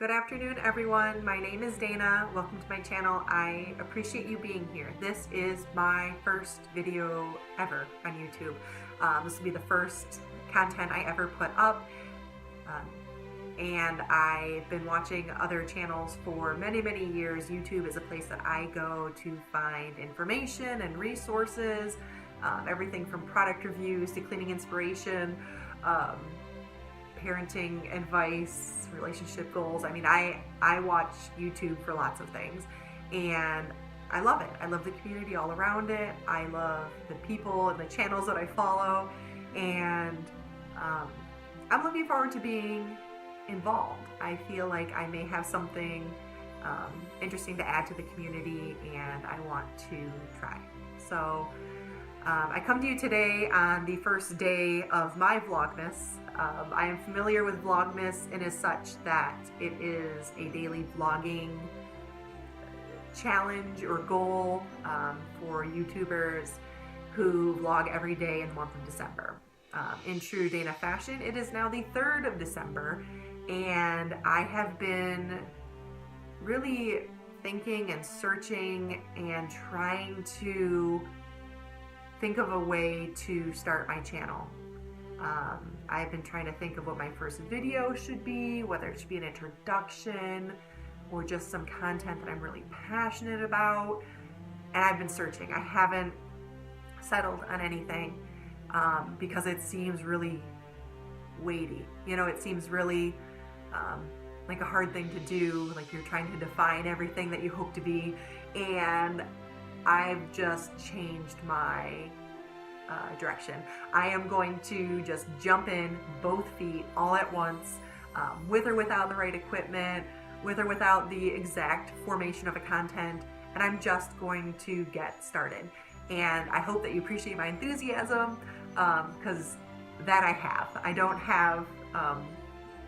Good afternoon, everyone. My name is Dana. Welcome to my channel. I appreciate you being here. This is my first video ever on YouTube. This will be the first content I ever put up. And I've been watching other channels for many, many years. YouTube is a place that I go to find information and resources, everything from product reviews to cleaning inspiration, parenting advice, relationship goals. I mean, I watch YouTube for lots of things, and I love it. I love the community all around it. I love the people and the channels that I follow, and I'm looking forward to being involved. I feel like I may have something interesting to add to the community, and I want to try. So I come to you today on the first day of my Vlogmas. I am familiar with Vlogmas in as such that it is a daily vlogging challenge or goal for YouTubers who vlog every day in the month of December. In true Dana fashion, it is now the 3rd of December, and I have been really thinking and searching and trying to think of a way to start my channel. I've been trying to think of what my first video should be, whether it should be an introduction or just some content that I'm really passionate about. And I've been searching. I haven't settled on anything because it seems really weighty. You know, it seems really like a hard thing to do, like you're trying to define everything that you hope to be. And I've just changed my direction. I am going to just jump in both feet all at once, with or without the right equipment, with or without the exact formation of a content, and I'm just going to get started. And I hope that you appreciate my enthusiasm, because that I have. I don't have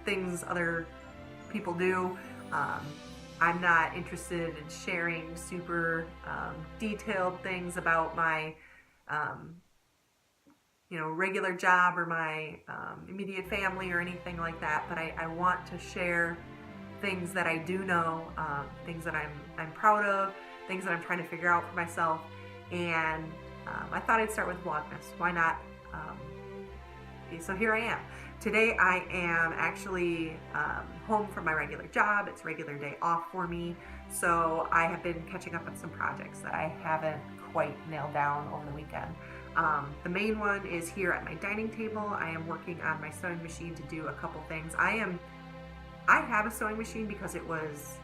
things other people do. I'm not interested in sharing super detailed things about my regular job or my immediate family or anything like that, but I want to share things that I do know, things that I'm proud of, things that I'm trying to figure out for myself, and I thought I'd start with Vlogmas. Why not? So here I am. Today I am actually home from my regular job. It's a regular day off for me, so I have been catching up on some projects that I haven't quite nailed down over the weekend. The main one is here at my dining table. I am working on my sewing machine to do a couple things. I have a sewing machine because it was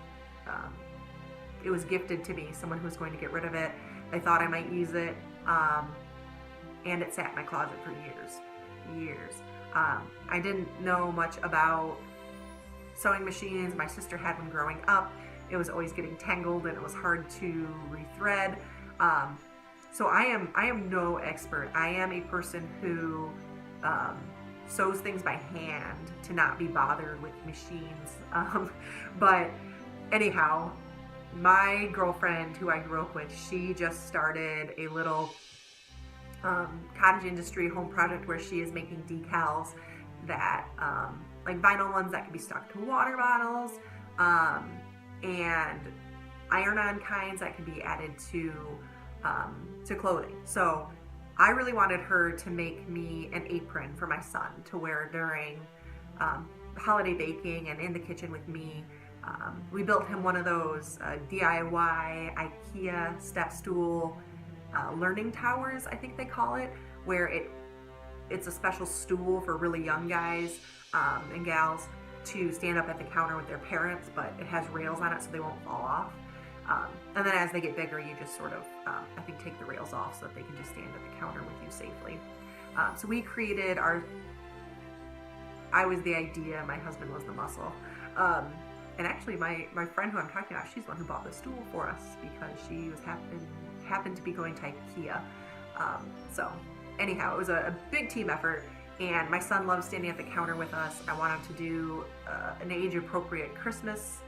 gifted to me. Someone who was going to get rid of it. They thought I might use it, and it sat in my closet for years. I didn't know much about sewing machines. My sister had one growing up. It was always getting tangled and it was hard to rethread. So I am no expert. I am a person who sews things by hand to not be bothered with machines. But anyhow, my girlfriend who I grew up with, she just started a little cottage industry home project where she is making decals that like vinyl ones that can be stuck to water bottles, and iron-on kinds that can be added to clothing. So I really wanted her to make me an apron for my son to wear during holiday baking and in the kitchen with me. We built him one of those DIY IKEA step stool learning towers, I think they call it, where it's a special stool for really young guys and gals to stand up at the counter with their parents, but it has rails on it so they won't fall off. And then as they get bigger, you just sort of, I think, take the rails off so that they can just stand at the counter with you safely. So we created I was the idea, my husband was the muscle. And actually my friend who I'm talking about, she's the one who bought the stool for us because she happened to be going to IKEA. So anyhow, it was a big team effort, and my son loves standing at the counter with us. I wanted to do an age-appropriate Christmas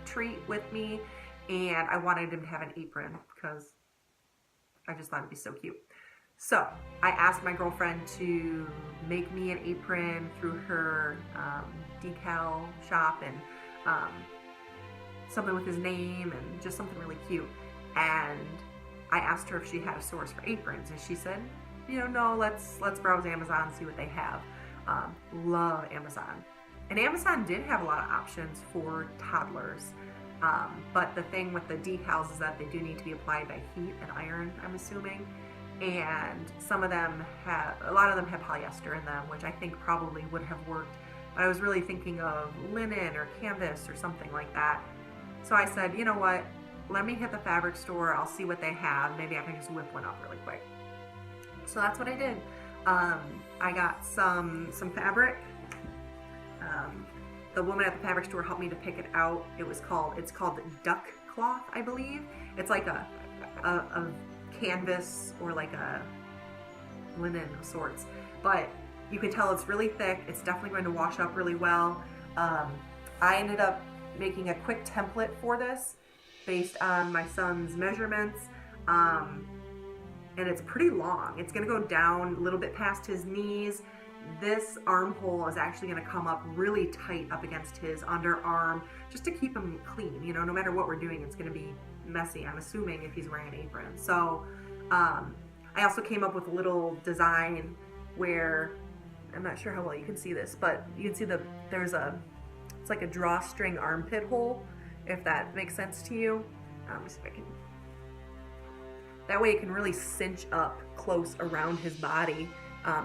treat with me, and I wanted him to have an apron because I just thought it'd be so cute. So I asked my girlfriend to make me an apron through her decal shop, and something with his name and just something really cute. And I asked her if she had a source for aprons, and she said, no, let's browse Amazon and see what they have. Love Amazon. And Amazon did have a lot of options for toddlers. But the thing with the decals is that they do need to be applied by heat and iron, I'm assuming. And a lot of them have polyester in them, which I think probably would have worked. But I was really thinking of linen or canvas or something like that. So I said, you know what? Let me hit the fabric store. I'll see what they have. Maybe I can just whip one up really quick. So that's what I did. I got some fabric. The woman at the fabric store helped me to pick it out. It's called duck cloth, I believe. It's like a canvas or like a linen of sorts. But you can tell it's really thick. It's definitely going to wash up really well. I ended up making a quick template for this based on my son's measurements. And it's pretty long. It's gonna go down a little bit past his knees. This armhole is actually gonna come up really tight up against his underarm just to keep him clean. No matter what we're doing, it's gonna be messy, I'm assuming, if he's wearing an apron. So I also came up with a little design where, I'm not sure how well you can see this, but you can see it's like a drawstring armpit hole, if that makes sense to you. Let me see if I can. That way it can really cinch up close around his body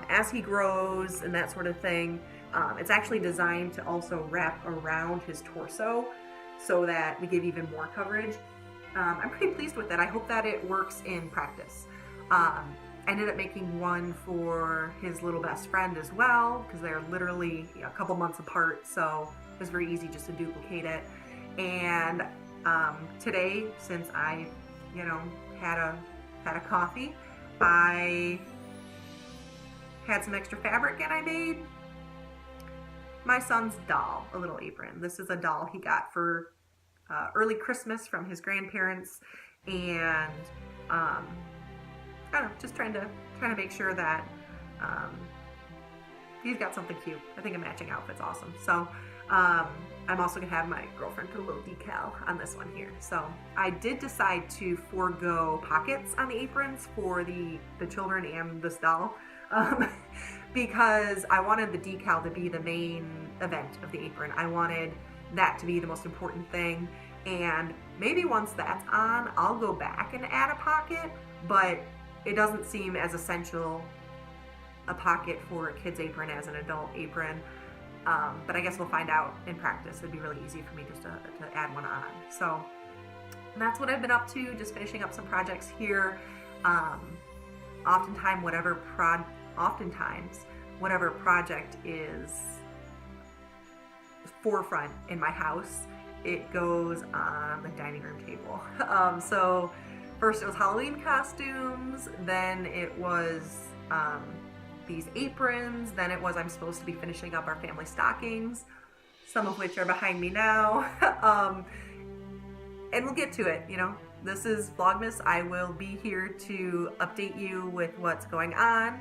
as he grows and that sort of thing. It's actually designed to also wrap around his torso so that we give even more coverage. I'm pretty pleased with it. I hope that it works in practice. I ended up making one for his little best friend as well, because they're literally a couple months apart, so it was very easy just to duplicate it. And today, since I, had a coffee, I had some extra fabric and I made my son's doll a little apron. This is a doll he got for early Christmas from his grandparents, and I don't know, just trying to make sure that he's got something cute. I think a matching outfit's awesome. So I'm also gonna have my girlfriend put a little decal on this one here. So I did decide to forego pockets on the aprons for the children and this doll because I wanted the decal to be the main event of the apron. I wanted that to be the most important thing, and maybe once that's on, I'll go back and add a pocket, but it doesn't seem as essential a pocket for a kid's apron as an adult apron. But I guess we'll find out in practice. It'd be really easy for me just to add one on. So that's what I've been up to, just finishing up some projects here. Oftentimes, whatever project is forefront in my house, it goes on the dining room table. So first it was Halloween costumes, then it was these aprons, then it was I'm supposed to be finishing up our family stockings, some of which are behind me now. And we'll get to it. This is Vlogmas. I will be here to update you with what's going on.